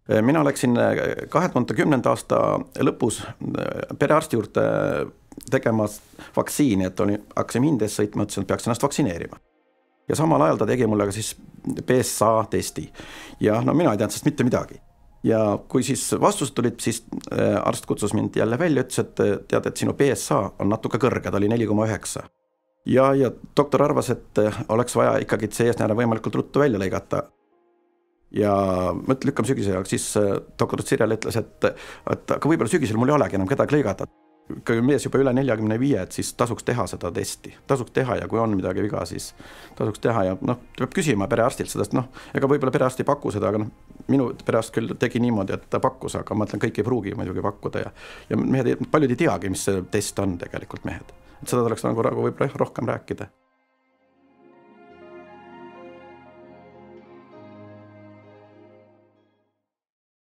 Mina läksin 2010. aasta lõpus perearsti juurde tegema vaktsiini, et hakkasin hindes sõitma, ütlesin, et peaks ennast vaktsineerima. Ja samal ajal ta tegi mulle ka siis PSA testi. Ja no mina ei teadnud sellest mitte midagi. Ja kui siis vastused tulid, siis arst kutsus mind jälle välja, ütles, et tead, et sinu PSA on natuke kõrge, ta oli 4,9. Ja doktor arvas, et oleks vaja ikkagi seesnääre võimalikult ruttu välja lõigata. Ja mõtle lükkam sügisel, aga siis doktor Sirjal ütles, et aga võib-olla sügisel mul ei olegi enam kedagi lõigata. Kui mees juba üle 45, et siis tasuks teha seda testi. Tasuks teha ja kui on midagi viga, siis tasuks teha ja peab küsima perearstilt seda, ega võib-olla perearst ei paku seda, aga minu perearst küll tegi niimoodi, et ta pakkus, aga ma ütlen, kõik ei pruugi muidugi pakkuda ja mehed, paljud ei teagi, mis see test on tegelikult mehed. Et seda tuleks nagu võib-olla rohkem rääkida.